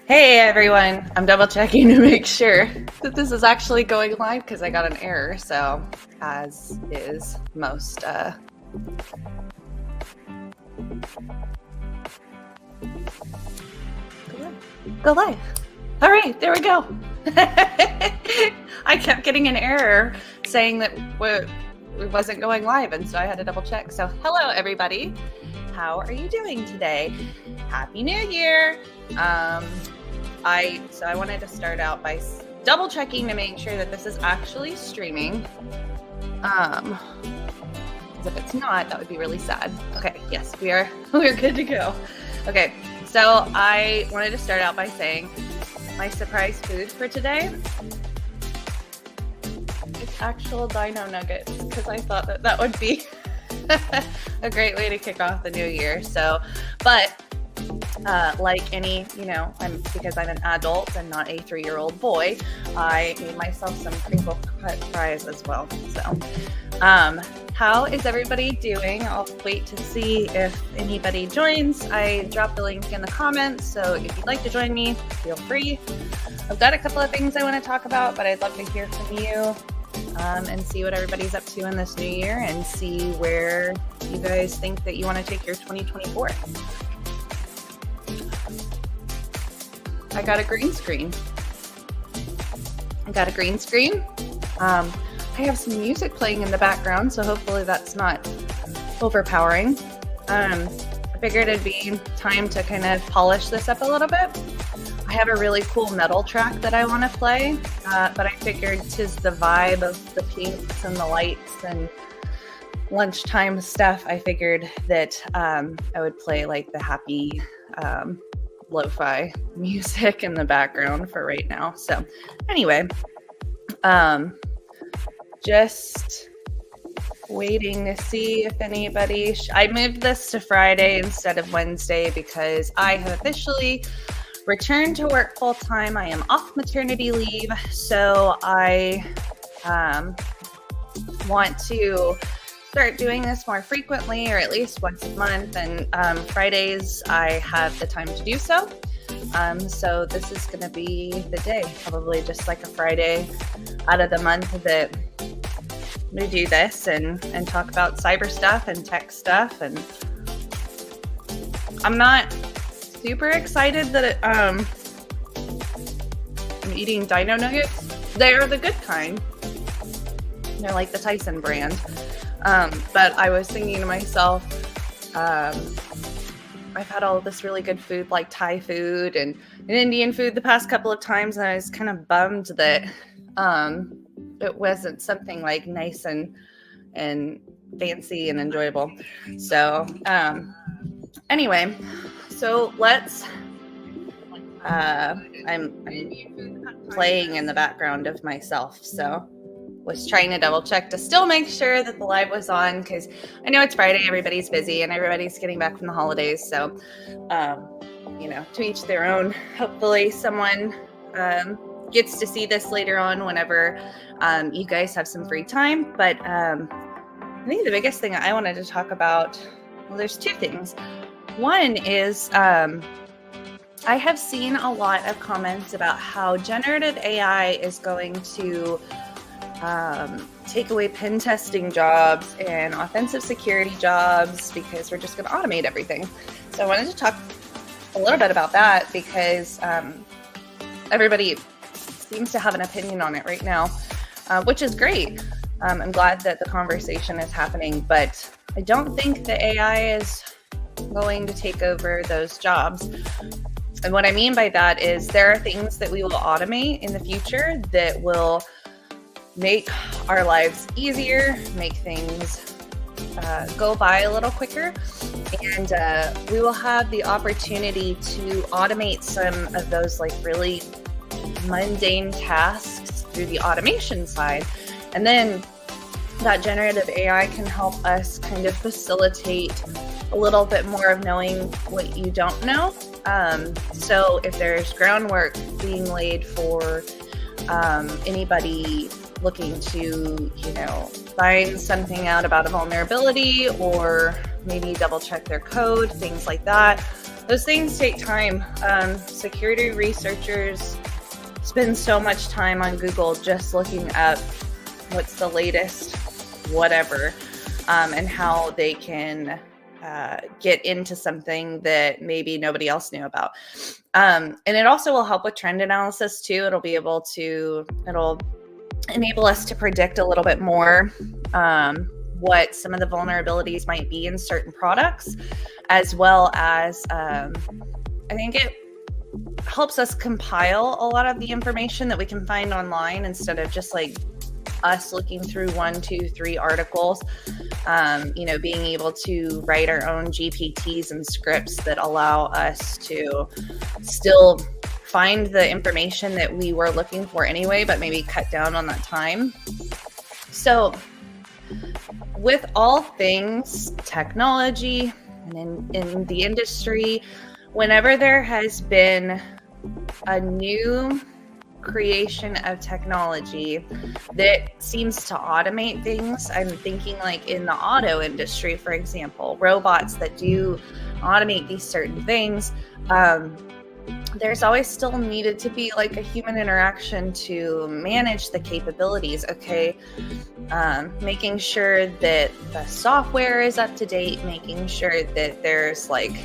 Hey everyone, I'm double checking to make sure that this is actually going live because I got an error, so as is most go live. All right, there we go. I kept getting an error saying that it wasn't going live, and so I had to double check. So hello everybody, how are you doing today? Happy New Year. I wanted to start out by double checking to make sure that this is actually streaming. Because if it's not, that would be really sad. Okay, yes, we're good to go. Okay, so I wanted to start out by saying my surprise food for today is actual Dino Nuggets, because I thought that would be a great way to kick off the new year. So, but like any, because I'm an adult and not a 3-year-old boy, I made myself some crinkle cut fries as well. So, how is everybody doing? I'll wait to see if anybody joins. I dropped the link in the comments, so if you'd like to join me, feel free. I've got a couple of things I want to talk about, but I'd love to hear from you and see what everybody's up to in this new year and see where you guys think that you want to take your 2024. I got a green screen. I have some music playing in the background, so hopefully that's not overpowering. I figured it'd be time to kind of polish this up a little bit. I have a really cool metal track that I want to play, but I figured 'tis the vibe of the pinks and the lights and lunchtime stuff. I figured that I would play like the happy lo-fi music in the background for right now. So anyway, just waiting to see if anybody I moved this to Friday instead of Wednesday because I have officially returned to work full-time. I am off maternity leave, so I want to start doing this more frequently, or at least once a month, and Fridays I have the time to do so. So this is going to be the day, probably just like a Friday out of the month that we do this and talk about cyber stuff and tech stuff. And I'm not super excited that I'm eating Dino Nuggets. They're the good kind. They're like the Tyson brand. But I was thinking to myself, I've had all of this really good food like Thai food and Indian food the past couple of times, and I was kind of bummed that it wasn't something like nice and fancy and enjoyable. So anyway, so let's I'm playing in the background of myself, so was trying to double check to still make sure that the live was on, because I know it's Friday, everybody's busy and everybody's getting back from the holidays. So, to each their own. Hopefully someone gets to see this later on whenever you guys have some free time. But I think the biggest thing I wanted to talk about, well, there's two things. One is I have seen a lot of comments about how generative AI is going to take away pen testing jobs and offensive security jobs because we're just going to automate everything. So I wanted to talk a little bit about that because everybody seems to have an opinion on it right now, which is great. I'm glad that the conversation is happening, but I don't think the AI is going to take over those jobs. And what I mean by that is there are things that we will automate in the future that will make our lives easier, make things go by a little quicker, and we will have the opportunity to automate some of those like really mundane tasks through the automation side. And then that generative AI can help us kind of facilitate a little bit more of knowing what you don't know. So if there's groundwork being laid for anybody looking to, find something out about a vulnerability or maybe double check their code, things like that. Those things take time. Security researchers spend so much time on Google just looking up what's the latest whatever, and how they can get into something that maybe nobody else knew about. And it also will help with trend analysis too. It'll enable us to predict a little bit more what some of the vulnerabilities might be in certain products, as well as I think it helps us compile a lot of the information that we can find online instead of just like us looking through 1, 2, 3 articles. Being able to write our own GPTs and scripts that allow us to still find the information that we were looking for anyway, but maybe cut down on that time. So with all things technology and in the industry, whenever there has been a new creation of technology that seems to automate things, I'm thinking like in the auto industry, for example, robots that do automate these certain things, there's always still needed to be like a human interaction to manage the capabilities. Okay. Making sure that the software is up to date, making sure that there's like,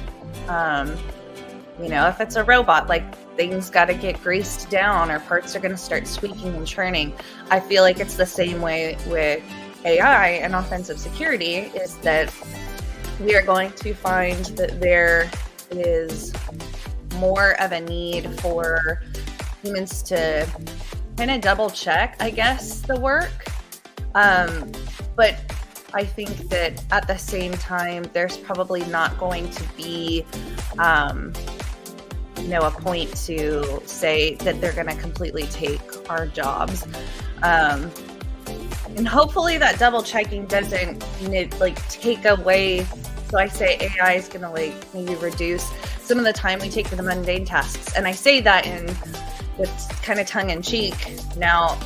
if it's a robot, like things got to get greased down or parts are going to start squeaking and churning. I feel like it's the same way with AI and offensive security, is that we are going to find that there is more of a need for humans to kind of double check, I guess, the work. But I think that at the same time, there's probably not going to be, a point to say that they're going to completely take our jobs. And hopefully that double checking doesn't take away. So I say AI is going to maybe reduce some of the time we take for the mundane tasks. And I say that with kind of tongue in cheek. Now,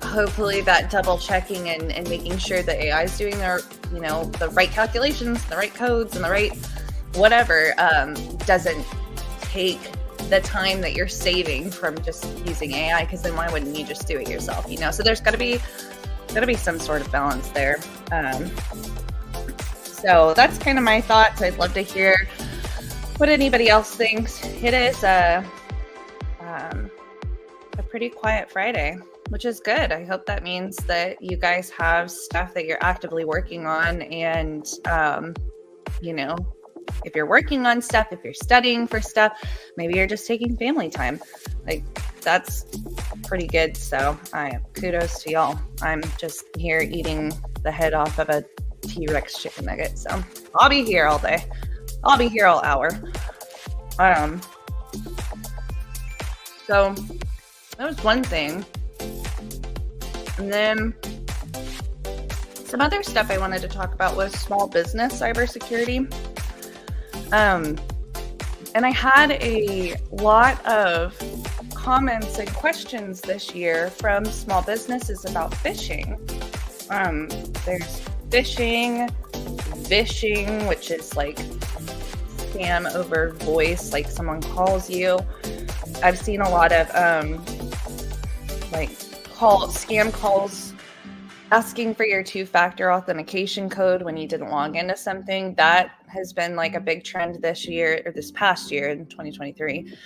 hopefully that double checking and making sure that AI is doing the right calculations, the right codes, and the right whatever doesn't take the time that you're saving from just using AI, because then why wouldn't you just do it yourself? So there's got to be some sort of balance there. So that's kind of my thoughts. I'd love to hear what anybody else thinks. It is a pretty quiet Friday, which is good. I hope that means that you guys have stuff that you're actively working on, and if you're working on stuff, if you're studying for stuff, maybe you're just taking family time. That's pretty good. So kudos to y'all. I'm just here eating the head off of a T-Rex chicken nugget. So I'll be here all day. I'll be here all hour. So that was one thing. And then some other stuff I wanted to talk about was small business cybersecurity. And I had a lot of comments and questions this year from small businesses about phishing. There's vishing, which is like scam over voice, like someone calls you. I've seen a lot of scam calls asking for your 2-factor authentication code when you didn't log into something. That has been like a big trend this past year in 2023.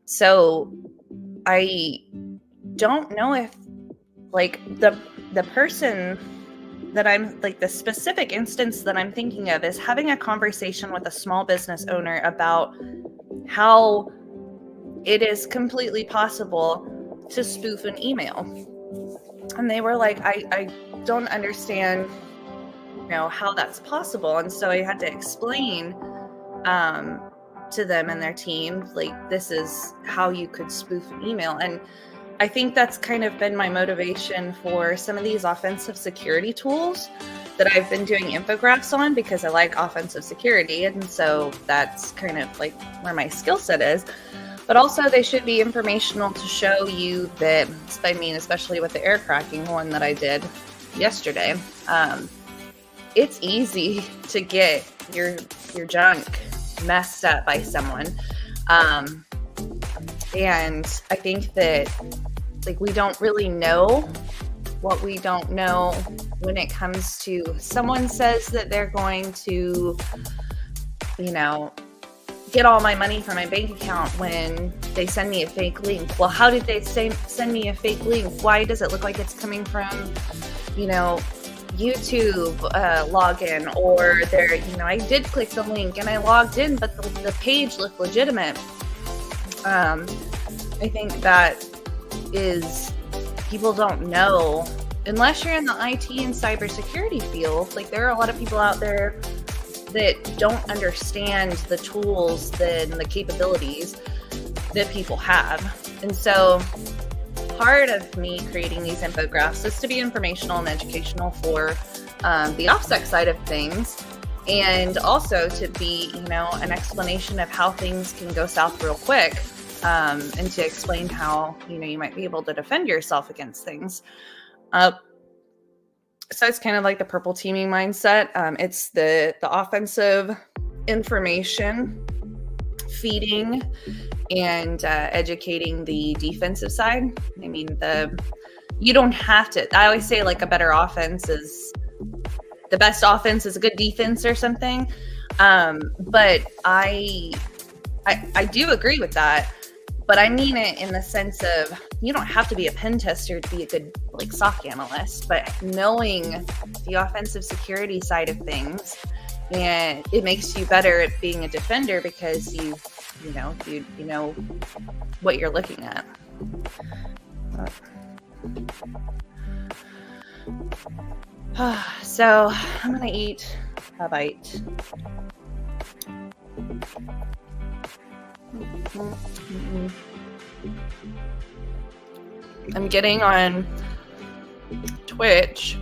So I don't know if the person that I'm the specific instance that I'm thinking of is having a conversation with a small business owner about how it is completely possible to spoof an email. And they were like, I don't understand, how that's possible. And so I had to explain to them and their team, this is how you could spoof an email. And I think that's kind of been my motivation for some of these offensive security tools that I've been doing infographics on, because I like offensive security. And so that's kind of where my skill set is. But also they should be informational to show you that, especially with the air cracking one that I did yesterday, it's easy to get your junk messed up by someone. And I think that like we don't really know what we don't know when it comes to someone says that they're going to, you know, get all my money from my bank account when they send me a fake link. Well, how did they send me a fake link? Why does it look like it's coming from, you know, YouTube login, or there, you know, I did click the link and I logged in, but the page looked legitimate. I think that is, people don't know, unless you're in the IT and cybersecurity field. Like, there are a lot of people out there that don't understand the tools and the capabilities that people have. And so part of me creating these infographics is to be informational and educational for the OffSec side of things, and also to be, you know, an explanation of how things can go south real quick, and to explain how, you know, you might be able to defend yourself against things. So it's kind of like the purple teaming mindset. It's the offensive information feeding and educating the defensive side. I mean, you don't have to. I always say, like, a better offense is the best offense is a good defense or something. But I do agree with that. But I mean it in the sense of, you don't have to be a pen tester to be a good, like, SOC analyst, but knowing the offensive security side of things, and it makes you better at being a defender because you know what you're looking at. So I'm gonna eat a bite. I'm getting on Twitch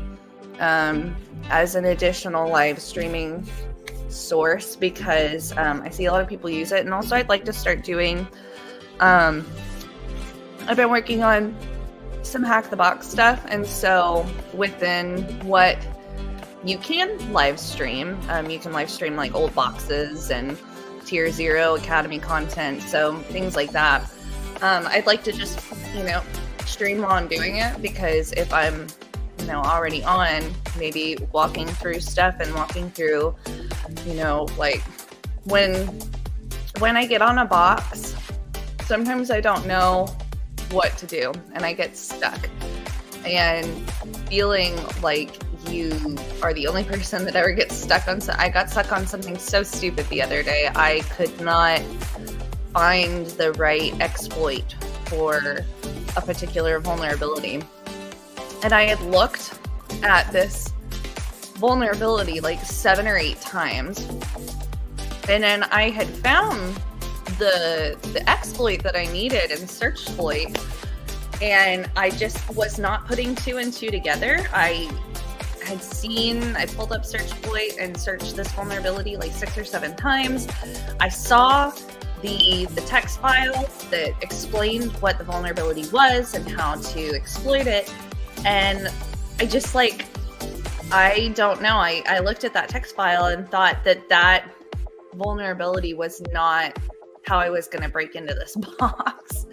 as an additional live streaming source because I see a lot of people use it, and also I'd like to start doing I've been working on some Hack the Box stuff, and so within what you can live stream, you can live stream like old boxes and Tier 0 Academy content, so things like that. I'd like to just, you know, stream while I'm doing it, because if I'm, you know, already on, maybe walking through stuff and walking through, you know, like when I get on a box, sometimes I don't know what to do and I get stuck, and feeling like you are the only person that ever gets stuck on. I got stuck on something so stupid the other day. I could not find the right exploit for a particular vulnerability, and I had looked at this vulnerability like 7 or 8 times, and then I had found the exploit that I needed in search exploit, and I just was not putting 2 and 2 together. I pulled up search exploit and searched this vulnerability like 6 or 7 times. I saw the text file that explained what the vulnerability was and how to exploit it, and I just, like, I don't know. I looked at that text file and thought that vulnerability was not how I was going to break into this box.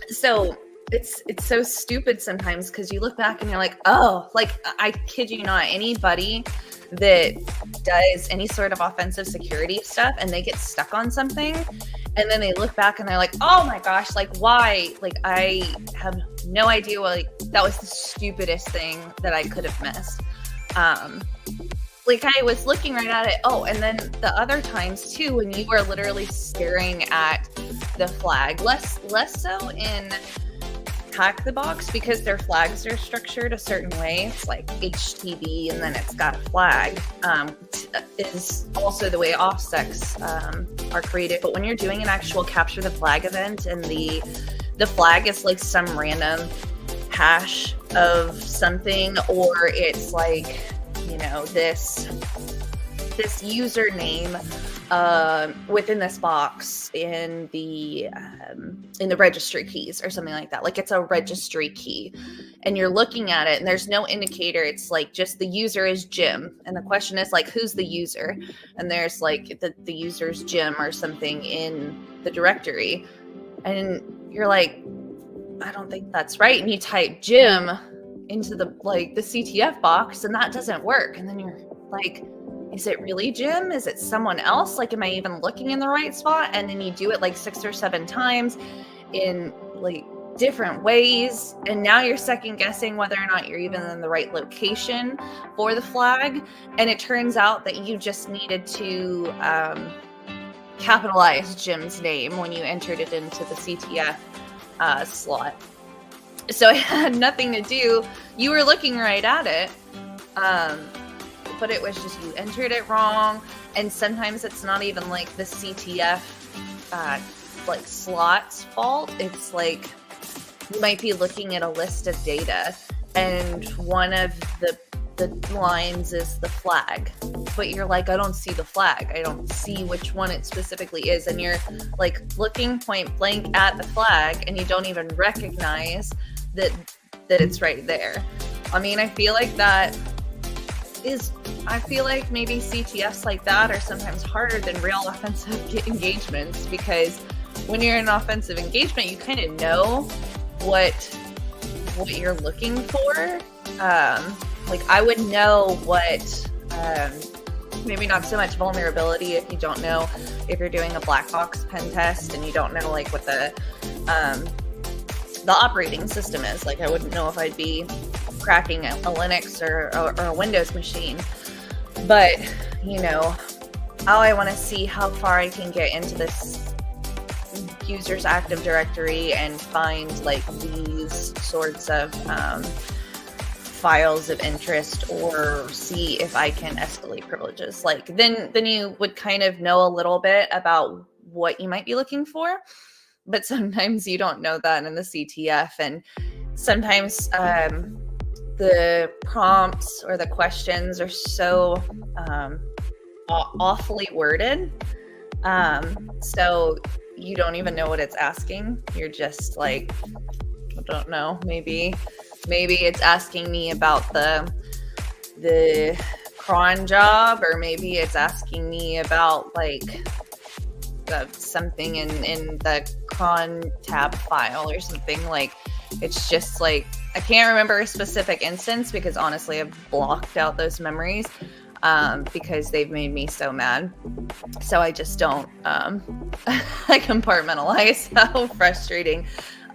So it's so stupid sometimes, because you look back and you're like, oh, like, I kid you not, anybody that does any sort of offensive security stuff and they get stuck on something, and then they look back and they're like, oh my gosh, like, why? Like, I have no idea. Like, that was the stupidest thing that I could have missed. Like, I was looking right at it. Oh, and then the other times too, when you are literally staring at the flag, less so in Hack the Box, because their flags are structured a certain way. It's like HTTP and then it's got a flag. Is also the way OffSecs are created. But when you're doing an actual capture the flag event, and the flag is like some random hash of something, or it's like, you know, this username within this box in the registry keys or something like that. Like it's a registry key and you're looking at it and there's no indicator. It's like just the user is Jim. And the question is like, who's the user? And there's like the user's Jim or something in the directory. And you're like, I don't think that's right. And you type Jim into the CTF box and that doesn't work. And then you're like, is it really Jim? Is it someone else? Like, am I even looking in the right spot? And then you do it like 6 or 7 times in like different ways. And now you're second guessing whether or not you're even in the right location for the flag. And it turns out that you just needed to capitalize Jim's name when you entered it into the CTF slot. So it had nothing to do. You were looking right at it. But it was just you entered it wrong. And sometimes it's not even like the CTF slot's fault. It's like you might be looking at a list of data and one of the lines is the flag. But you're like, I don't see the flag. I don't see which one it specifically is. And you're like looking point blank at the flag and you don't even recognize that it's right there. I mean, I feel like maybe CTFs like that are sometimes harder than real offensive engagements, because when you're in an offensive engagement, you kind of know what you're looking for. Like I would know what, maybe not so much vulnerability if you don't know if you're doing a black box pen test and you don't know like what the operating system is. Like I wouldn't know if I'd be cracking a Linux or a Windows machine. But, you know, I want to see how far I can get into this user's Active Directory and find like these sorts of files of interest, or see if I can escalate privileges. Like then you would kind of know a little bit about what you might be looking for. But sometimes you don't know that in the CTF, and sometimes the prompts or the questions are so awfully worded. So you don't even know what it's asking. You're just like, I don't know, maybe it's asking me about the cron job, or maybe it's asking me about like something in the cron tab file or something. Like it's just like, I can't remember a specific instance because honestly I've blocked out those memories because they've made me so mad. So I just don't I compartmentalize how frustrating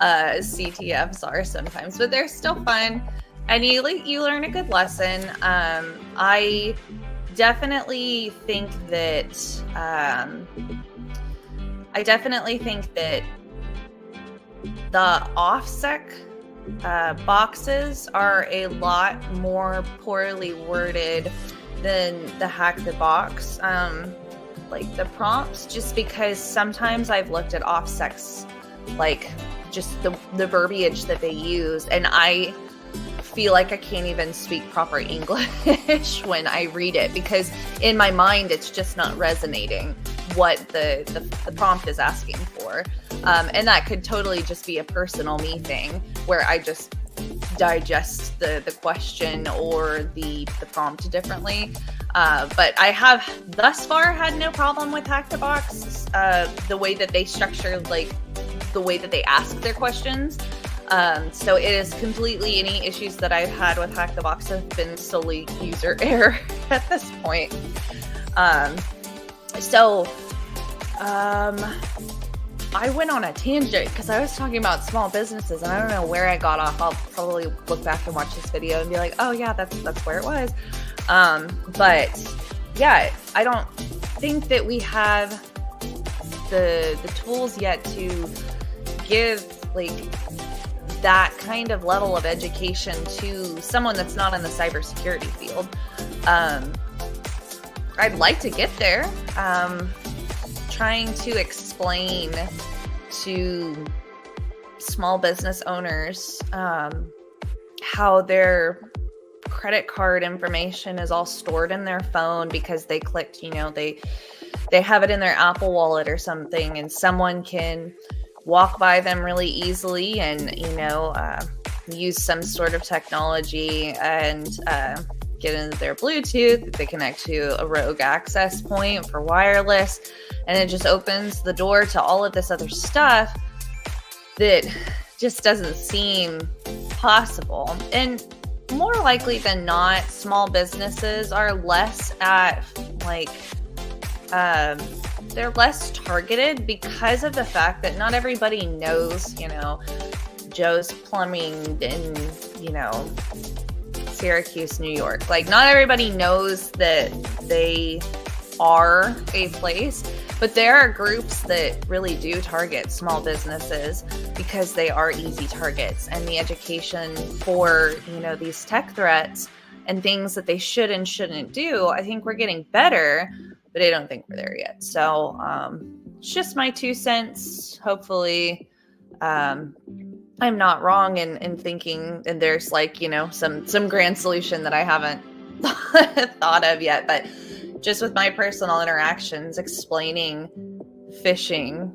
CTFs are sometimes, but they're still fun and you learn a good lesson. I definitely think that the OffSec boxes are a lot more poorly worded than the Hack the Box, like the prompts, just because sometimes I've looked at OffSec's, like just the verbiage that they use, and I feel like I can't even speak proper English when I read it, because in my mind it's just not resonating what the prompt is asking for. And that could totally just be a personal me thing where I just digest the question or the prompt differently. But I have thus far had no problem with Hack the Box, the way that they structure, like the way that they ask their questions. So it is completely, any issues that I've had with Hack the Box have been solely user error at this point. I went on a tangent because I was talking about small businesses and I don't know where I got off. I'll probably look back and watch this video and be like, oh yeah, that's where it was. But yeah, I don't think that we have the tools yet to give like that kind of level of education to someone that's not in the cybersecurity field. I'd like to get there. Trying to explain to small business owners how their credit card information is all stored in their phone because they clicked, they they have it in their Apple Wallet or something, and someone can walk by them really easily and, use some sort of technology and get into their Bluetooth. They connect to a rogue access point for wireless, and it just opens the door to all of this other stuff that just doesn't seem possible. And more likely than not, small businesses are less at they're less targeted because of the fact that not everybody knows, Joe's Plumbing in, Syracuse, New York. Like, not everybody knows that they are a place, but there are groups that really do target small businesses because they are easy targets, and the education for, these tech threats and things that they should and shouldn't do, I think we're getting better, but I don't think we're there yet. So it's just my 2 cents. Hopefully I'm not wrong in thinking, and there's some grand solution that I haven't thought of yet, but just with my personal interactions, explaining phishing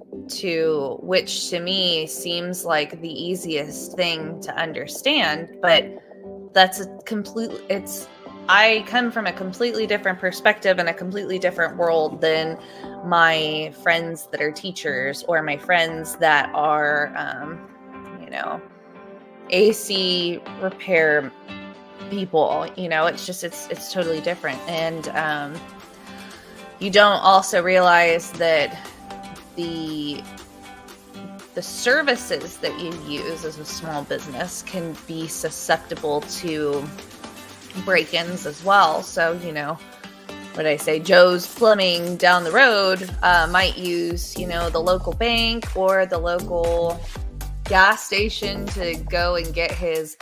which to me seems like the easiest thing to understand, but I come from a completely different perspective and a completely different world than my friends that are teachers or my friends that are, AC repair people. It's totally different. And you don't also realize that the services that you use as a small business can be susceptible to break-ins as well. So, what I say, Joe's Plumbing down the road might use, the local bank or the local gas station to go and get his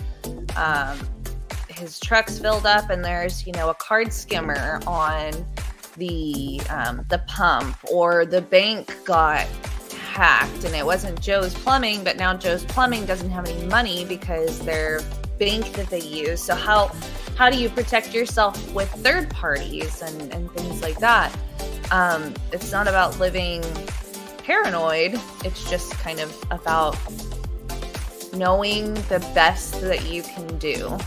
trucks filled up, and there's, a card skimmer on the pump, or the bank got hacked and it wasn't Joe's Plumbing, but now Joe's Plumbing doesn't have any money because their bank that they use. So how do you protect yourself with third parties and things like that? It's not about living paranoid. It's just kind of about knowing the best that you can do.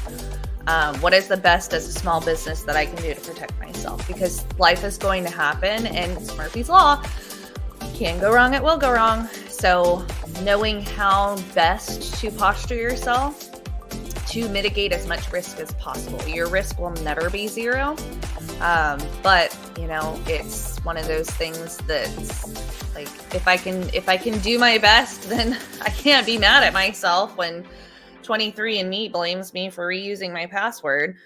What is the best as a small business that I can do to protect myself? Because life is going to happen, and it's Murphy's Law. Can go wrong, it will go wrong. So knowing how best to posture yourself to mitigate as much risk as possible. Your risk will never be zero. But it's one of those things that's like, if I can do my best, then I can't be mad at myself when 23andMe blames me for reusing my password,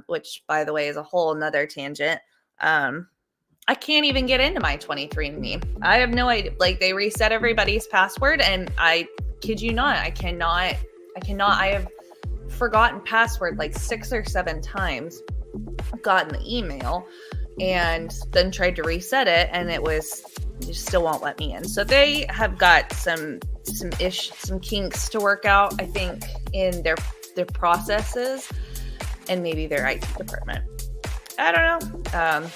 which, by the way, is a whole nother tangent. I can't even get into my 23andMe. I have no idea. Like, they reset everybody's password, and I kid you not, I cannot. I have forgotten password like 6 or 7 times, gotten the email, and then tried to reset it, and it still won't let me in. So they have got some kinks to work out, I think, in their processes and maybe their IT department. I don't know.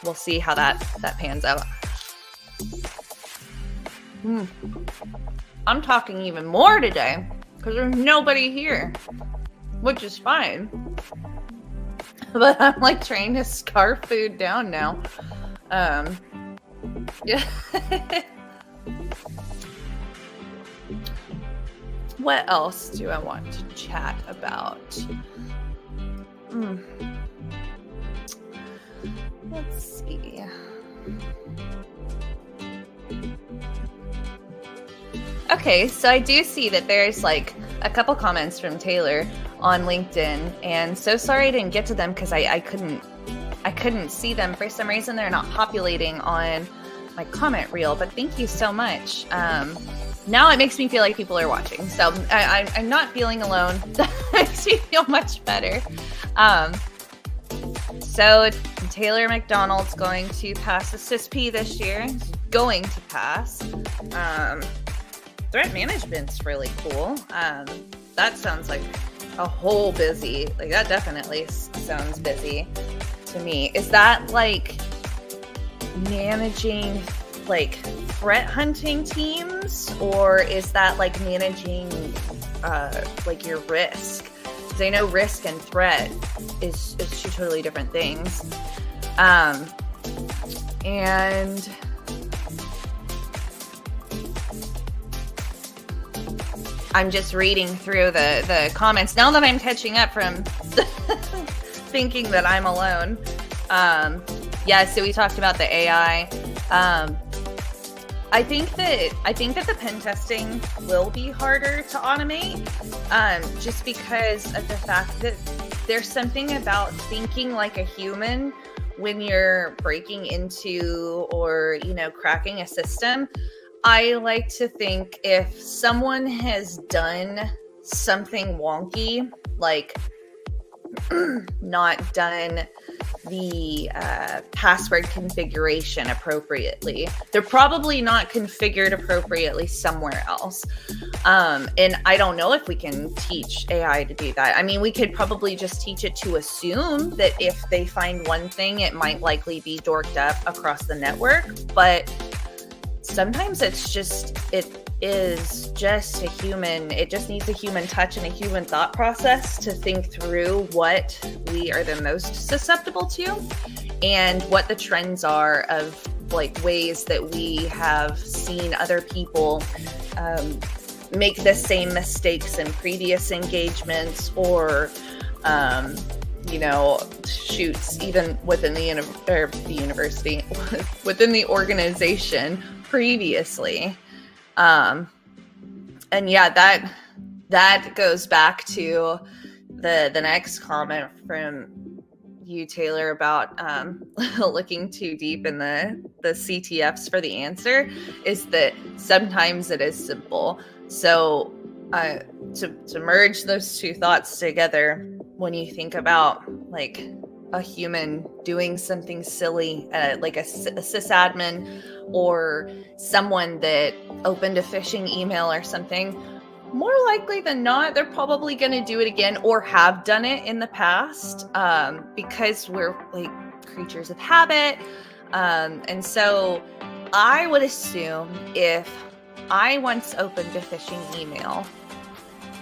We'll see how that pans out. I'm talking even more today because there's nobody here, which is fine. But I'm like trying to scarf food down now. Yeah. What else do I want to chat about? Let's see. Okay, so I do see that there's like a couple comments from Taylor on LinkedIn, and so sorry I didn't get to them because I couldn't see them. For some reason, they're not populating on my comment reel, but thank you so much. Now it makes me feel like people are watching, so I'm not feeling alone. That makes me feel much better. So Taylor McDonald's going to pass the CISP this year. He's going to pass. Threat management's really cool. That sounds like a whole busy. Like, that definitely sounds busy to me. Is that like managing like threat hunting teams, or is that like managing like your risk? Because I know risk and threat is two totally different things. And I'm just reading through the comments now that I'm catching up from thinking that I'm alone. Yeah, so we talked about the AI. I think that the pen testing will be harder to automate, just because of the fact that there's something about thinking like a human when you're breaking into or, cracking a system. I like to think if someone has done something wonky, like not done the password configuration appropriately, they're probably not configured appropriately somewhere else. And I don't know if we can teach AI to do that. I mean, we could probably just teach it to assume that if they find one thing, it might likely be dorked up across the network. But sometimes it is just a human, it just needs a human touch and a human thought process to think through what we are the most susceptible to and what the trends are of like ways that we have seen other people make the same mistakes in previous engagements, or shoots even within the university, within the organization previously. And yeah, that goes back to the next comment from you, Taylor, about looking too deep in the CTFs for the answer, is that sometimes it is simple. So to merge those two thoughts together, when you think about like a human doing something silly, like a sysadmin or someone that opened a phishing email or something, more likely than not, they're probably going to do it again or have done it in the past, because we're like creatures of habit. And so I would assume if I once opened a phishing email,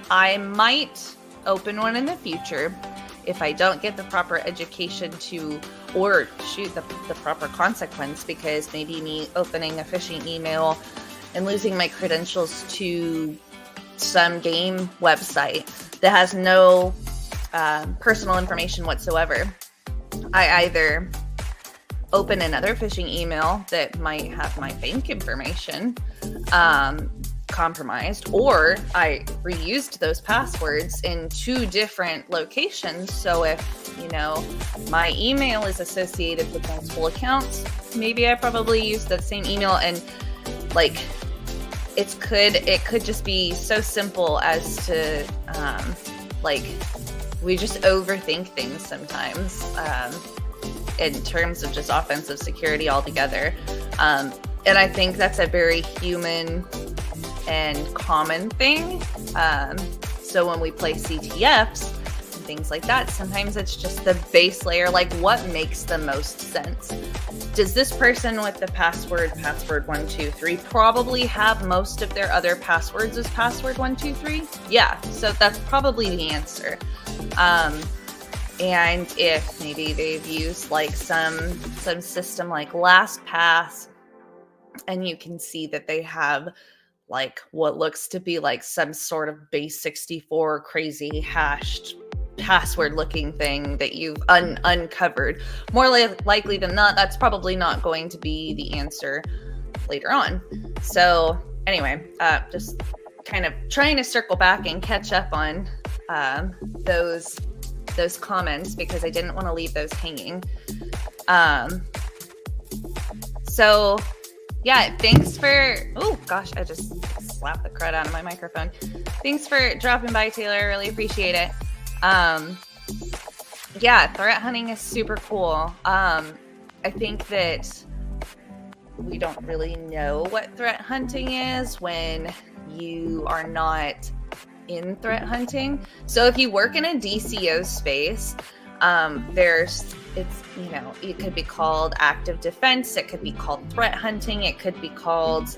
I might open one in the future if I don't get the proper education or the proper consequence, because maybe me opening a phishing email and losing my credentials to some game website that has no personal information whatsoever, I either open another phishing email that might have my bank information compromised, or I reused those passwords in two different locations. So if, my email is associated with multiple accounts, maybe I probably used that same email, and like it could just be so simple as to like we just overthink things sometimes in terms of just offensive security altogether. And I think that's a very human and common thing. So when we play CTFs and things like that, sometimes it's just the base layer, like what makes the most sense. Does this person with the password 123 probably have most of their other passwords as password 123? Yeah, so that's probably the answer. And if maybe they've used like some system like LastPass, and you can see that they have like what looks to be like some sort of base 64 crazy hashed password looking thing that you've uncovered, more likely than not, that's probably not going to be the answer later on. So anyway, just kind of trying to circle back and catch up on those comments, because I didn't want to leave those hanging. So yeah, thanks for, oh gosh, I just slapped the crud out of my microphone. Thanks for dropping by, Taylor. I really appreciate it. Yeah, threat hunting is super cool. I think that we don't really know what threat hunting is when you are not in threat hunting. So if you work in a DCO space, It could be called active defense. It could be called threat hunting. It could be called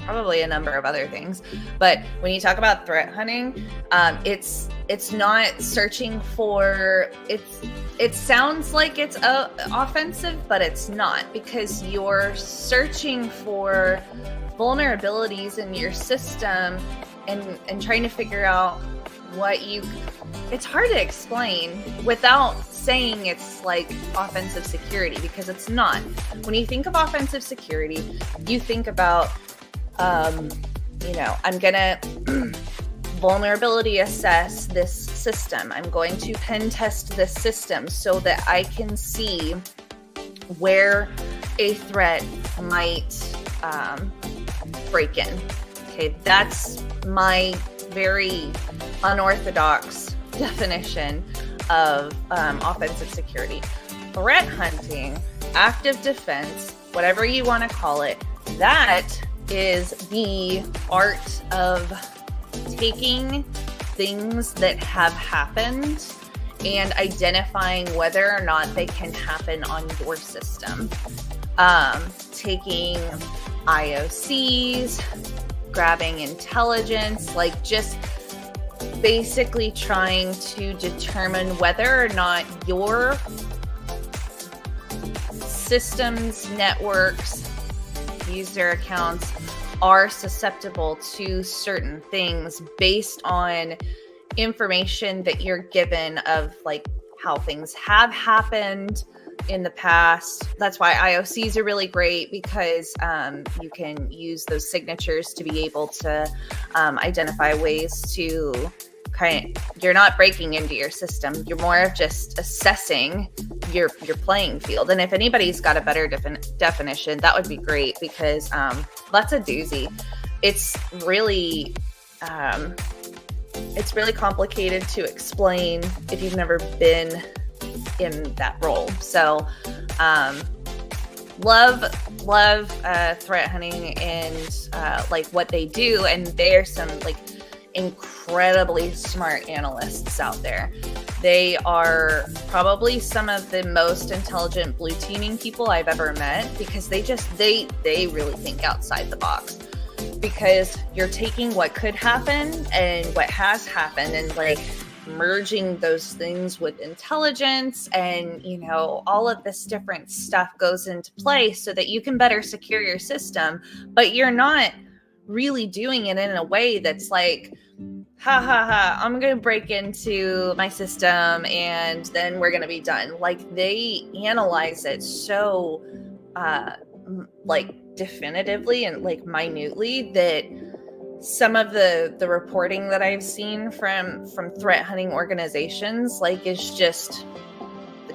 probably a number of other things. But when you talk about threat hunting, it's not searching for it sounds like it's offensive, but it's not, because you're searching for vulnerabilities in your system and trying to figure out it's hard to explain without saying it's like offensive security, because it's not. When you think of offensive security, you think about, I'm going to vulnerability assess this system. I'm going to pen test this system so that I can see where a threat might break in. Okay, that's my very unorthodox definition of offensive security. Threat hunting, active defense, whatever you want to call it, that is the art of taking things that have happened and identifying whether or not they can happen on your system. Taking IOCs, grabbing intelligence, like just basically trying to determine whether or not your systems, networks, user accounts are susceptible to certain things based on information that you're given of like how things have happened in the past. That's why IOCs are really great, because you can use those signatures to be able to identify ways to you're not breaking into your system. You're more of just assessing your playing field. And if anybody's got a better definition, that would be great, because that's a doozy. It's really complicated to explain if you've never been in that role. So love threat hunting and like what they do. And there's some like incredibly smart analysts out there. They are probably some of the most intelligent blue teaming people I've ever met, because they really think outside the box, because you're taking what could happen and what has happened and like merging those things with intelligence, and all of this different stuff goes into play so that you can better secure your system, but you're not really doing it in a way that's like, I'm going to break into my system and then we're going to be done. Like, they analyze it so like definitively and like minutely that some of the reporting that I've seen from threat hunting organizations, like, is just,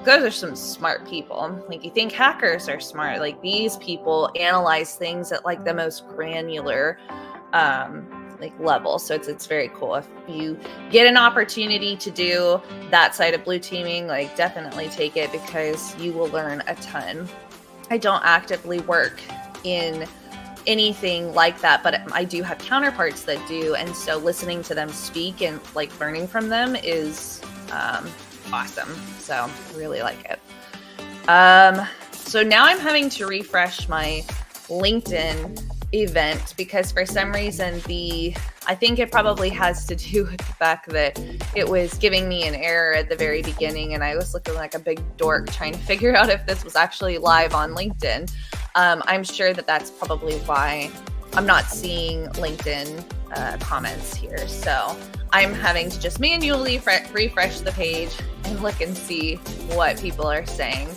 those are some smart people. Like, you think hackers are smart, like these people analyze things at like the most granular like level. So it's very cool. If you get an opportunity to do that side of blue teaming, like, definitely take it, because you will learn a ton. I don't actively work in anything like that, but I do have counterparts that do, and so listening to them speak and like learning from them is awesome. So I really like it. So now I'm having to refresh my LinkedIn event, because for some reason I think it probably has to do with the fact that it was giving me an error at the very beginning, and I was looking like a big dork trying to figure out if this was actually live on LinkedIn. I'm sure that that's probably why I'm not seeing LinkedIn comments here. So I'm having to just manually refresh the page and look and see what people are saying.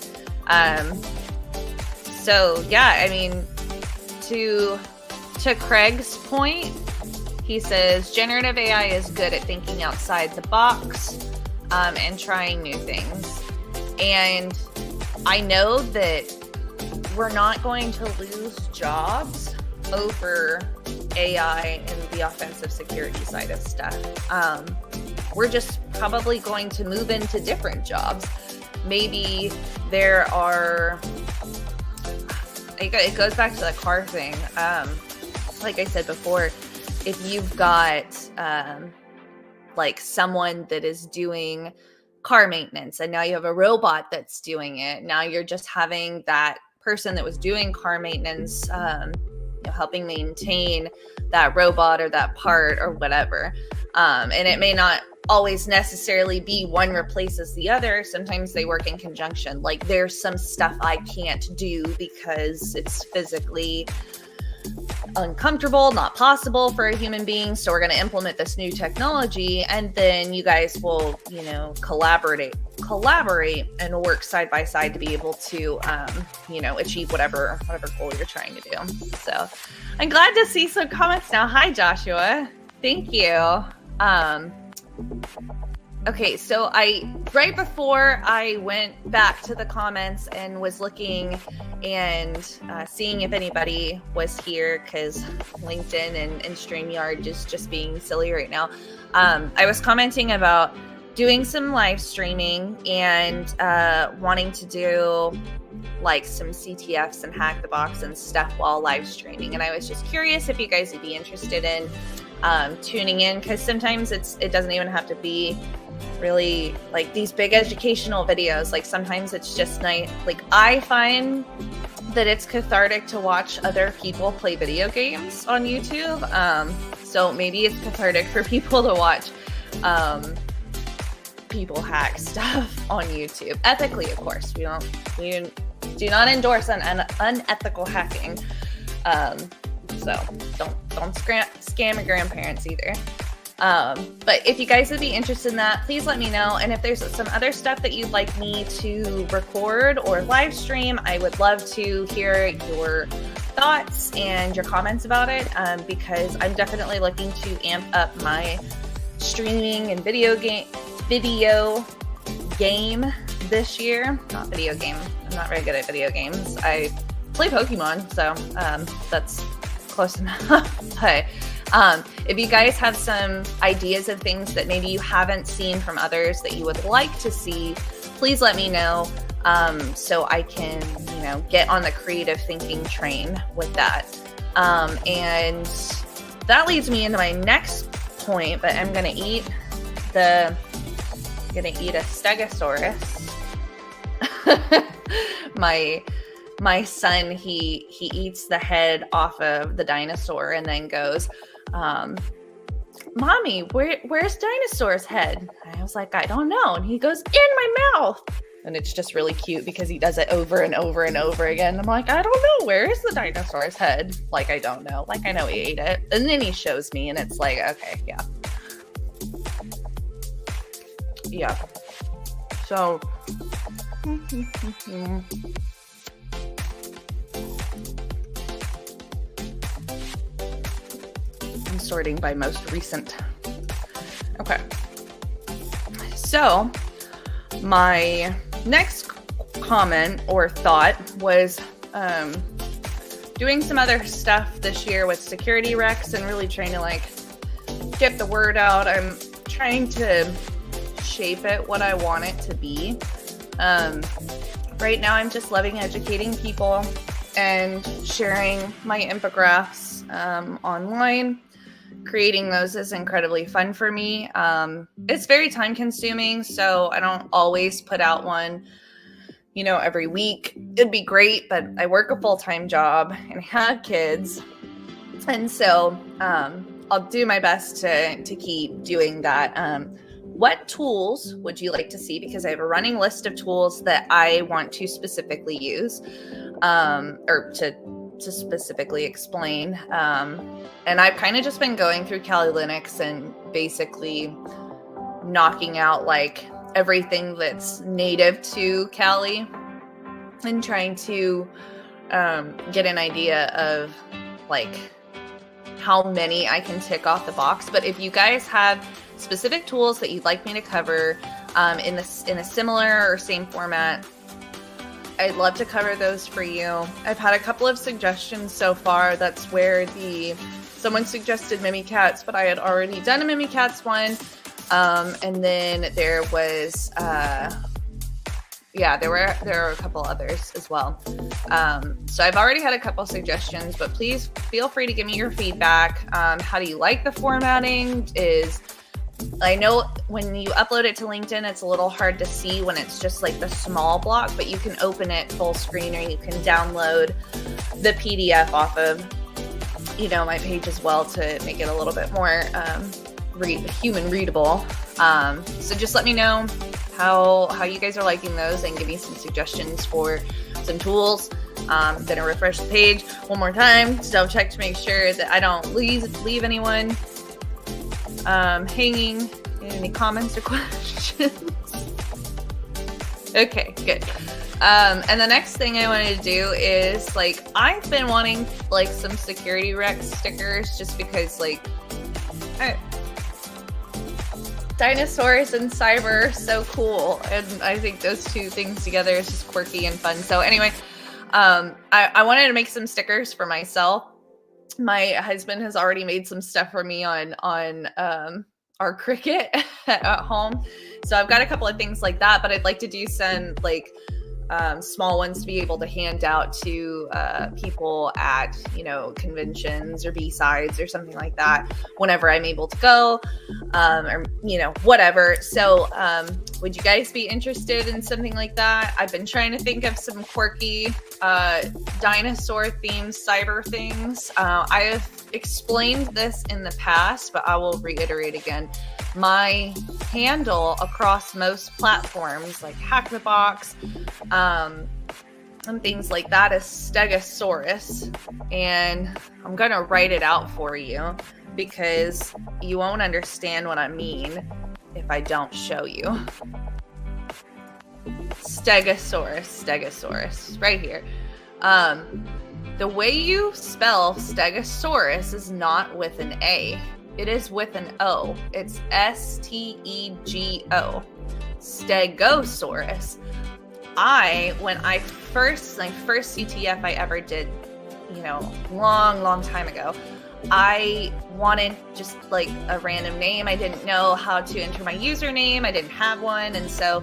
So yeah, I mean, to Craig's point, he says generative AI is good at thinking outside the box and trying new things. And I know that we're not going to lose jobs over AI and the offensive security side of stuff. We're just probably going to move into different jobs. Maybe there are, it goes back to the car thing. Like I said before, if you've got like someone that is doing car maintenance, and now you have a robot that's doing it. Now you're just having that person that was doing car maintenance, helping maintain that robot or that part or whatever. And it may not always necessarily be one replaces the other. Sometimes they work in conjunction. Like there's some stuff I can't do because it's physically uncomfortable, not possible for a human being. So we're going to implement this new technology, and then you guys will, collaborate and work side by side to be able to, achieve whatever goal you're trying to do. So I'm glad to see some comments now. Hi, Joshua. Thank you. Okay, so right before I went back to the comments and was looking and seeing if anybody was here, because LinkedIn and StreamYard is just being silly right now. I was commenting about doing some live streaming and wanting to do like some CTFs and hack the box and stuff while live streaming. And I was just curious if you guys would be interested in tuning in, because sometimes it doesn't even have to be really like these big educational videos. Like sometimes it's just nice. Like I find that it's cathartic to watch other people play video games on YouTube. So maybe it's cathartic for people to watch people hack stuff on YouTube. Ethically, of course. We do not endorse unethical hacking. So don't scam your grandparents either. But if you guys would be interested in that, please let me know. And if there's some other stuff that you'd like me to record or live stream, I would love to hear your thoughts and your comments about it, because I'm definitely looking to amp up my streaming and video game this year. Not video game. I'm not very good at video games. I play Pokemon, so that's close enough. But if you guys have some ideas of things that maybe you haven't seen from others that you would like to see, please let me know, so I can, get on the creative thinking train with that. And that leads me into my next point, but I'm gonna eat a Stegosaurus. My son, he eats the head off of the dinosaur and then goes, Mommy, where's dinosaur's head? And I was like, I don't know. And he goes, in my mouth. And it's just really cute because he does it over and over and over again. I'm like, I don't know. Where is the dinosaur's head? Like, I don't know. Like, I know he ate it. And then he shows me and it's like, okay, yeah. Yeah. So, I'm sorting by most recent. Okay. So, my next comment or thought was doing some other stuff this year with security recs and really trying to get the word out. I'm trying to shape it what I want it to be. Right now I'm just loving educating people and sharing my infographics online. Creating those is incredibly fun for me. It's very time consuming, so I don't always put out one, every week. It'd be great, but I work a full-time job and have kids. And so I'll do my best to keep doing that. What tools would you like to see? Because I have a running list of tools that I want to specifically use, or to specifically explain. And I've kind of just been going through Kali Linux and basically knocking out everything that's native to Kali and trying to get an idea of how many I can tick off the box. But if you guys have specific tools that you'd like me to cover in a similar or same format, I'd love to cover those for you. I've had a couple of suggestions so far. That's where someone suggested Mimikatz, but I had already done a Mimikatz one. And then there was, there were a couple others as well. So I've already had a couple suggestions, but please feel free to give me your feedback. How do you like the formatting? Is I know when you upload it to LinkedIn, it's a little hard to see when it's just like the small block, but you can open it full screen, or you can download the PDF off of, my page as well to make it a little bit more human readable. So just let me know how you guys are liking those, and give me some suggestions for some tools. I'm going to refresh the page one more time to double check to make sure that I don't leave anyone hanging in any comments or questions. Okay, good. And the next thing I wanted to do is, I've been wanting, some security Rex stickers, just because, dinosaurs and cyber are so cool. And I think those two things together is just quirky and fun. So anyway, I wanted to make some stickers for myself. My husband has already made some stuff for me on our Cricut at home. So I've got a couple of things like that, but I'd like to do some small ones to be able to hand out to people at, conventions or B-sides or something like that whenever I'm able to go, or, whatever. So would you guys be interested in something like that? I've been trying to think of some quirky dinosaur themed cyber things. I have explained this in the past, but I will reiterate again. My handle across most platforms like Hack the Box and things like that is Stegosaurus, and I'm gonna write it out for you because you won't understand what I mean if I don't show you. Stegosaurus, right here. The way you spell Stegosaurus is not with an A. It is with an O. It's S-T-E-G-O. Stegosaurus. My first CTF I ever did, long time ago, I wanted just a random name. I didn't know how to enter my username. I didn't have one. And so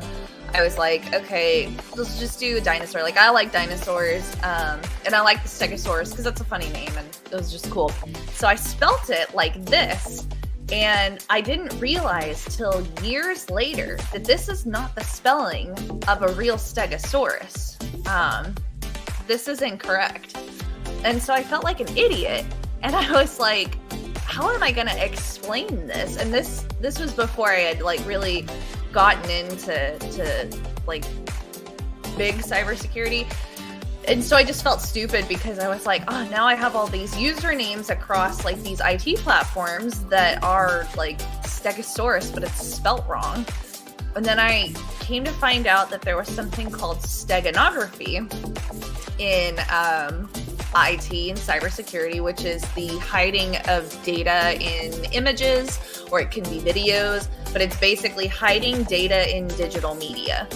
I was like, okay, let's just do a dinosaur. I like dinosaurs. And I like the Stegosaurus because that's a funny name and it was just cool. So I spelt it like this. And I didn't realize till years later that this is not the spelling of a real Stegosaurus. This is incorrect. And so I felt like an idiot. And I was like, how am I going to explain this? And this was before I had really gotten into big cybersecurity. And so I just felt stupid because I was like, oh, now I have all these usernames across these IT platforms that are Stegosaurus, but it's spelt wrong. And then I came to find out that there was something called steganography in IT and cybersecurity, which is the hiding of data in images, or it can be videos, but it's basically hiding data in digital media.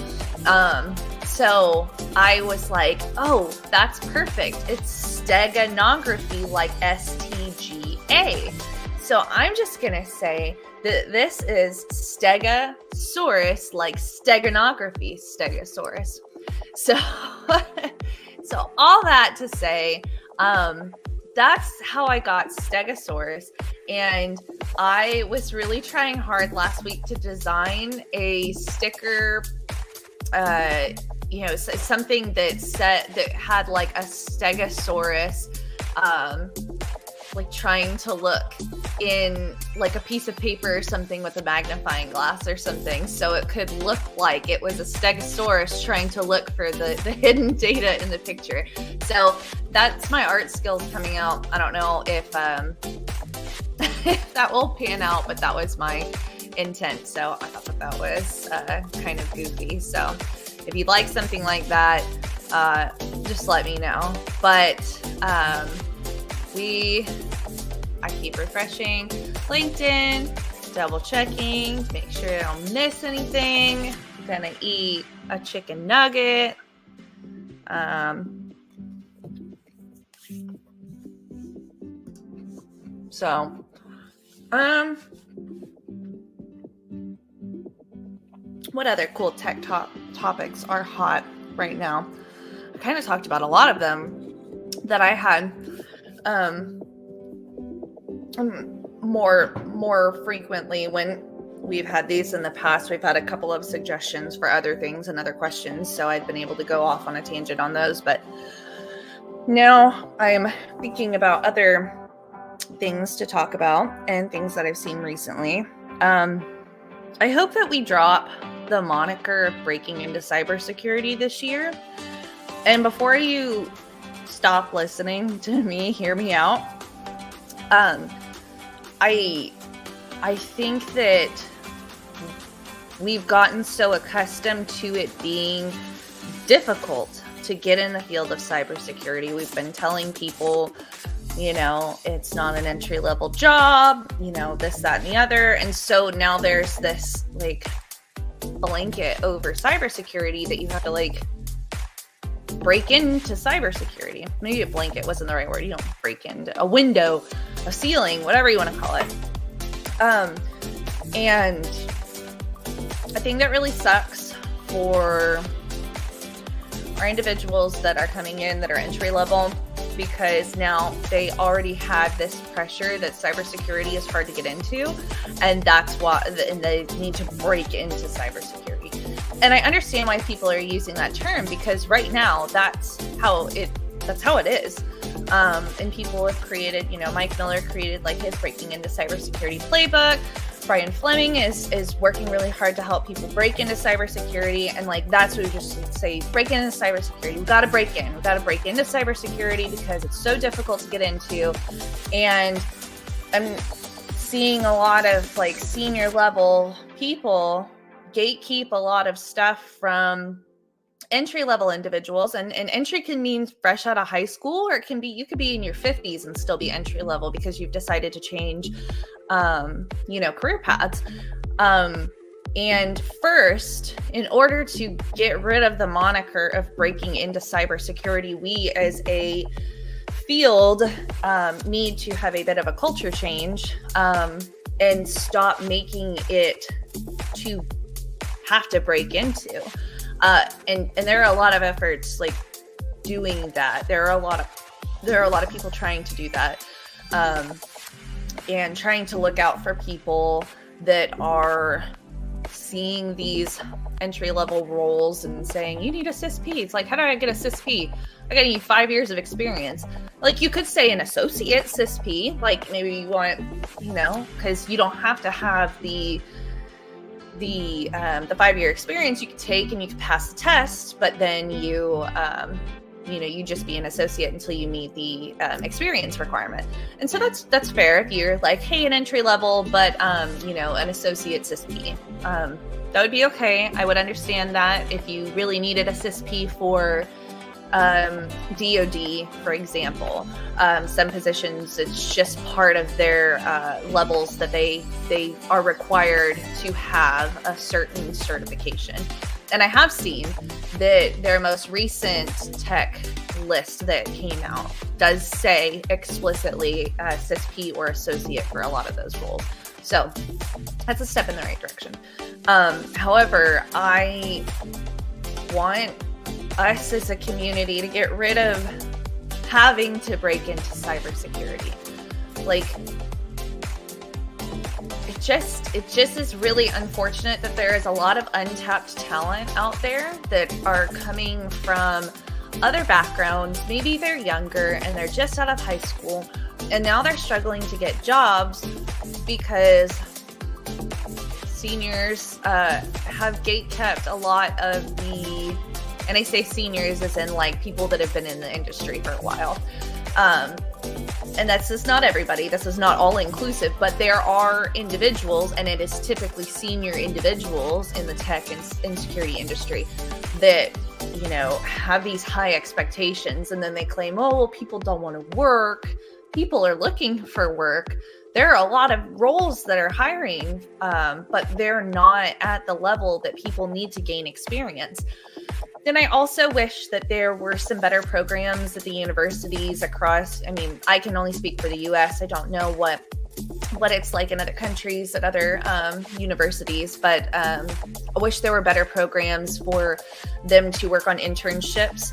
So I was like, oh, that's perfect. It's steganography, like S-T-G-A. So I'm just going to say that this is Stegosaurus, like steganography, Stegosaurus. So, so all that to say, that's how I got Stegosaurus. And I was really trying hard last week to design a sticker, something that had a Stegosaurus, trying to look in a piece of paper or something with a magnifying glass or something, so it could look like it was a Stegosaurus trying to look for the hidden data in the picture. So that's my art skills coming out. I don't know if if that will pan out, but that was my intent. So I thought that was kind of goofy. So if you'd like something like that, just let me know. But I keep refreshing LinkedIn, double checking to make sure I don't miss anything. I'm gonna eat a chicken nugget. What other cool tech topics are hot right now? I kind of talked about a lot of them that I had more frequently when we've had these in the past. We've had a couple of suggestions for other things and other questions, so I've been able to go off on a tangent on those. But now I'm thinking about other things to talk about and things that I've seen recently. I hope that we drop the moniker of breaking into cybersecurity this year. And before you stop listening to me, hear me out. I think that we've gotten so accustomed to it being difficult to get in the field of cybersecurity. We've been telling people, it's not an entry-level job, this, that, and the other. And so now there's this blanket over cybersecurity that you have to break into cybersecurity. Maybe a blanket wasn't the right word. You don't break into a window, a ceiling, whatever you want to call it. And I think that really sucks for our individuals that are coming in that are entry level, because now they already had this pressure that cybersecurity is hard to get into, and that's why and they need to break into cybersecurity. And I understand why people are using that term, because right now that's how it is. And people have created, Mike Miller created his breaking into cybersecurity playbook. Brian Fleming is working really hard to help people break into cybersecurity. And that's what we just say, break into cybersecurity. We got to break in. We got to break into cybersecurity because it's so difficult to get into. And I'm seeing a lot of senior level people gatekeep a lot of stuff from entry-level individuals, and entry can mean fresh out of high school, or it can be you could be in your 50s and still be entry level because you've decided to change career paths. And first, in order to get rid of the moniker of breaking into cybersecurity, we as a field need to have a bit of a culture change and stop making it to have to break into. And there are a lot of efforts doing that. There are a lot of people trying to do that, and trying to look out for people that are seeing these entry-level roles and saying, you need a CISP. It's how do I get a CISP? I gotta need 5 years of experience. You could say an associate CISP, maybe you want, because you don't have to have the 5-year experience. You could take and you could pass the test, but then you just be an associate until you meet the experience requirement. And so that's fair if you're hey, an entry level, but an associate CISP. That would be okay. I would understand that if you really needed a CISP for DoD, for example. Some positions, it's just part of their levels that they are required to have a certain certification. And I have seen that their most recent tech list that came out does say explicitly CISP or associate for a lot of those roles. So that's a step in the right direction. However, I want us as a community to get rid of having to break into cybersecurity. It just is really unfortunate that there is a lot of untapped talent out there that are coming from other backgrounds. Maybe they're younger and they're just out of high school, and now they're struggling to get jobs because seniors have gatekept a lot of the, and I say seniors as in people that have been in the industry for a while. And that's just not everybody. This is not all inclusive, but there are individuals, and it is typically senior individuals in the tech and security industry that, have these high expectations, and then they claim, oh, well, people don't want to work. People are looking for work. There are a lot of roles that are hiring, but they're not at the level that people need to gain experience. And I also wish that there were some better programs at the universities across. I can only speak for the US. I don't know what it's like in other countries at other universities, but I wish there were better programs for them to work on internships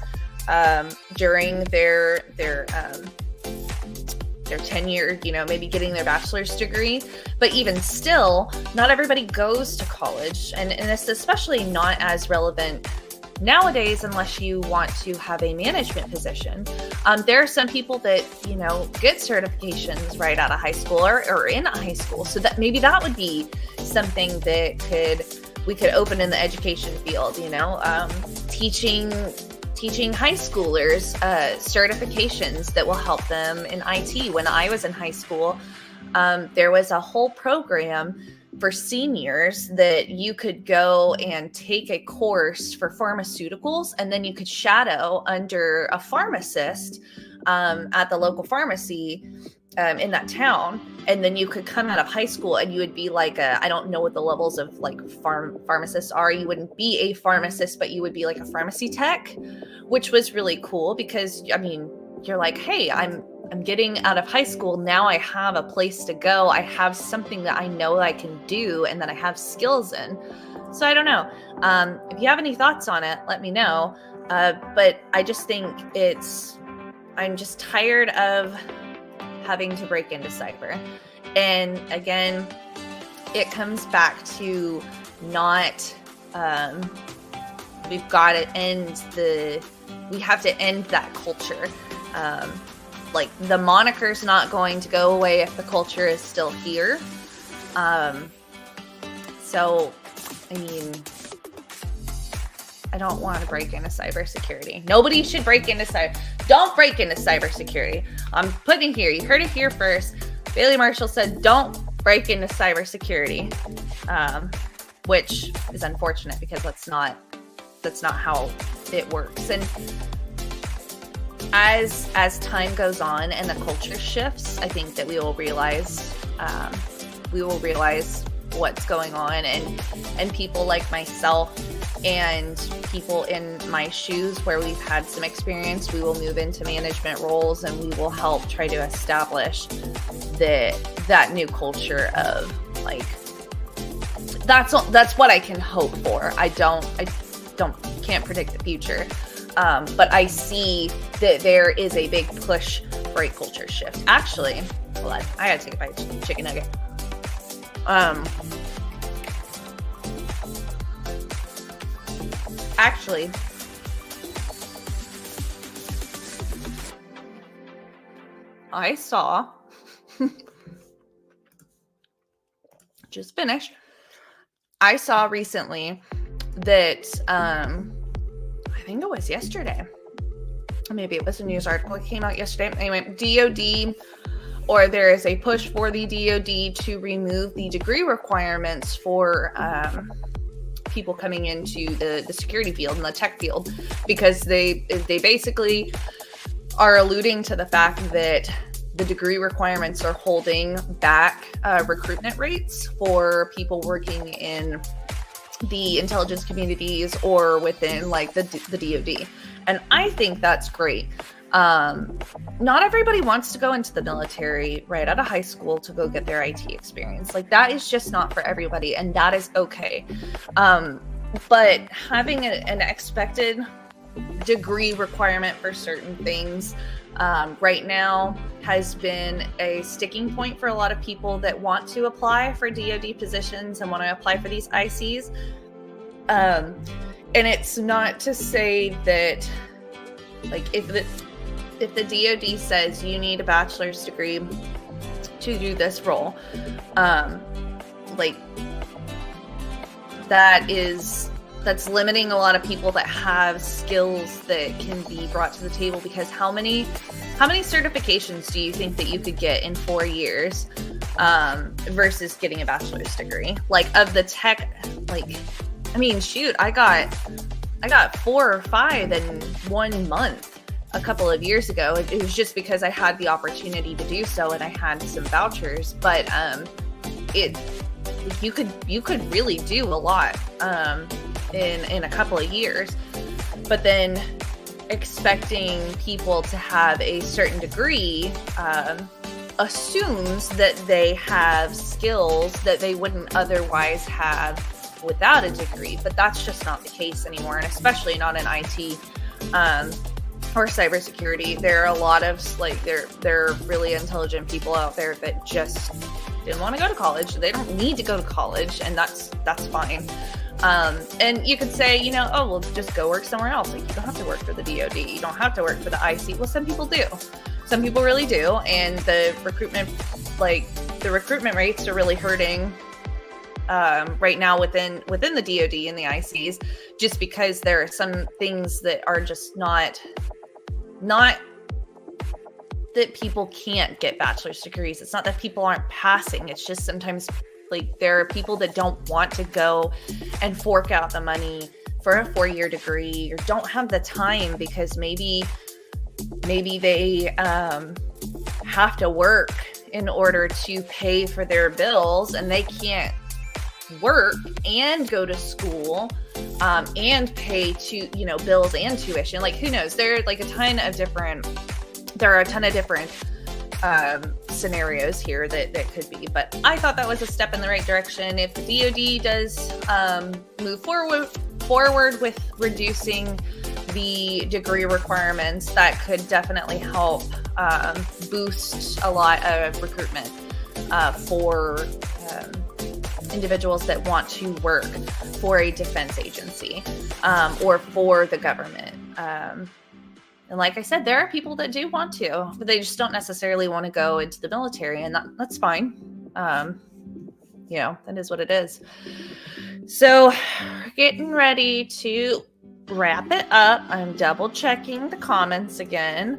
during their their tenure, maybe getting their bachelor's degree. But even still, not everybody goes to college. And it's especially not as relevant nowadays unless you want to have a management position. There are some people that, get certifications right out of high school or in high school. So that maybe that would be something that we could open in the education field, teaching high schoolers certifications that will help them in IT. When I was in high school, there was a whole program for seniors that you could go and take a course for pharmaceuticals, and then you could shadow under a pharmacist at the local pharmacy in that town. And then you could come out of high school and you would be like I don't know what the levels of like pharmacists are. You wouldn't be a pharmacist, but you would be like a pharmacy tech, which was really cool because, you're like, hey, I'm getting out of high school. Now I have a place to go. I have something that I know I can do and that I have skills in. So I don't know. If you have any thoughts on it, let me know. But I just think I'm just tired of having to break into cyber. And again, it comes back to not, we have to end that culture. Like the moniker's not going to go away if the culture is still here. So, I don't want to break into cybersecurity. Nobody should break into Don't break into cybersecurity. I'm putting it here. You heard it here first. Bailey Marshall said, don't break into cybersecurity, which is unfortunate because that's not how it works. And as time goes on and the culture shifts, I think that we will realize what's going on, and people like myself and people in my shoes where we've had some experience, we will move into management roles and we will help try to establish that new culture of like, that's what I can hope for. I can't predict the future. But I see that there is a big push for a culture shift. Actually, hold on, I gotta take a bite of chicken nugget. Actually, I saw, just finished, I saw recently that, I think it was yesterday. Maybe it was a news article that came out yesterday. Anyway, DoD, or there is a push for the DoD to remove the degree requirements for people coming into the security field and the tech field, because they basically are alluding to the fact that the degree requirements are holding back recruitment rates for people working in the intelligence communities or within like the DoD. And I think that's great. Not everybody wants to go into the military right out of high school to go get their IT experience. Like that is just not for everybody, and that is okay. But having an expected degree requirement for certain things right now has been a sticking point for a lot of people that want to apply for DoD positions and want to apply for these ICs. And it's not to say that, like, if the DoD says you need a bachelor's degree to do this role, like that's limiting a lot of people that have skills that can be brought to the table. Because how many certifications do you think that you could get in 4 years versus getting a bachelor's degree? Like of the tech, like, I mean, shoot, I got 4 or 5 in 1 month a couple of years ago. It was just because I had the opportunity to do so and I had some vouchers. But you could really do a lot in a couple of years. But then expecting people to have a certain degree assumes that they have skills that they wouldn't otherwise have without a degree. But that's just not the case anymore, and especially not in IT. or cybersecurity. There are a lot of like there are really intelligent people out there that just didn't want to go to college. They don't need to go to college, and that's fine. And you could say, you know, oh, well, just go work somewhere else. Like, you don't have to work for the DoD. You don't have to work for the IC. Well, some people do. Some people really do. And the recruitment rates are really hurting right now within the DoD and the ICs, just because there are some things that are just not that people can't get bachelor's degrees. It's not that people aren't passing. It's just sometimes like there are people that don't want to go and fork out the money for a 4-year degree, or don't have the time because maybe they have to work in order to pay for their bills, and they can't work and go to school and pay bills and tuition. Like, who knows? There are a ton of different scenarios here that could be, but I thought that was a step in the right direction. If the DoD does move forward with reducing the degree requirements, that could definitely help boost a lot of recruitment for individuals that want to work for a defense agency or for the government. And like I said, there are people that do want to, but they just don't necessarily want to go into the military, and that's fine. That is what it is. So we're getting ready to wrap it up. I'm double checking the comments again.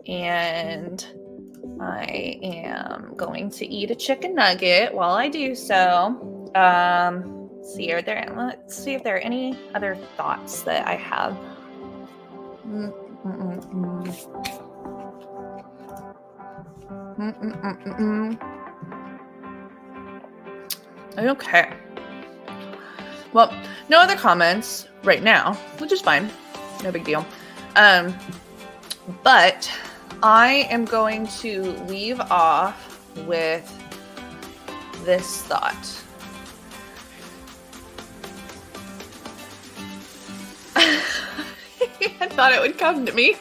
And I am going to eat a chicken nugget while I do so. Let's see if there are any other thoughts that I have. Okay. Well, no other comments right now, which is fine. No big deal. But I am going to leave off with this thought. I thought it would come to me.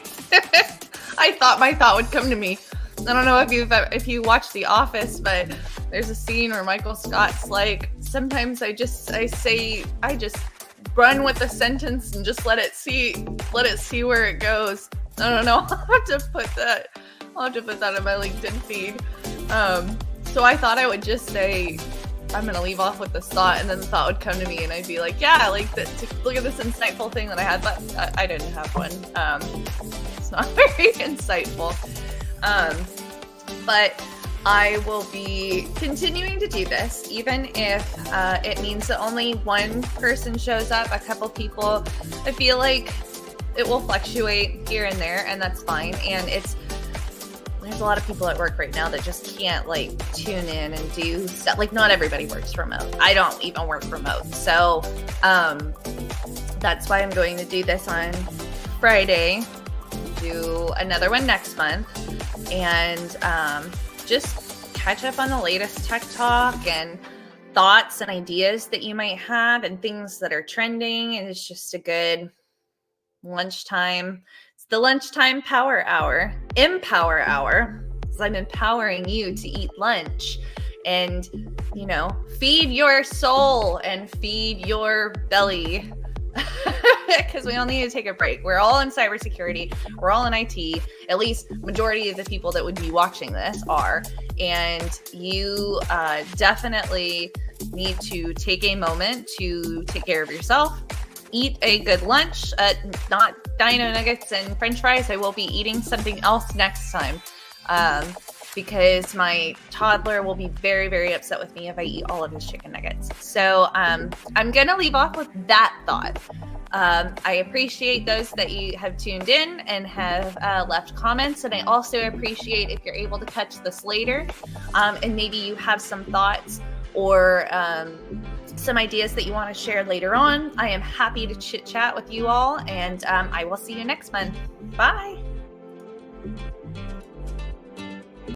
I thought my thought would come to me. I don't know if you watch The Office, but there's a scene where Michael Scott's like, sometimes I just run with the sentence and just let it see where it goes. I don't know. I'll have to put that in my LinkedIn feed. So I thought I would just say, I'm going to leave off with this thought, and then the thought would come to me and I'd be like, yeah, look at this insightful thing that I had, but I didn't have one. It's not very insightful. But I will be continuing to do this, even if it means that only one person shows up, a couple people. I feel like it will fluctuate here and there, and that's fine. And there's a lot of people at work right now that just can't tune in and do stuff. Not everybody works remote. I don't even work remote. So that's why I'm going to do this on Friday, do another one next month, and just catch up on the latest tech talk and thoughts and ideas that you might have and things that are trending. And it's just a good lunchtime. It's the lunchtime power hour, empower hour, because I'm empowering you to eat lunch and, feed your soul and feed your belly. Because we all need to take a break. We're all in cybersecurity. We're all in IT. At least majority of the people that would be watching this are. And you definitely need to take a moment to take care of yourself. Eat a good lunch. Not Dino Nuggets and French fries. I will be eating something else next time. Because my toddler will be very, very upset with me if I eat all of his chicken nuggets. So I'm going to leave off with that thought. I appreciate those that you have tuned in and have left comments. And I also appreciate if you're able to catch this later. And maybe you have some thoughts or some ideas that you want to share later on. I am happy to chit chat with you all. And I will see you next month. Bye.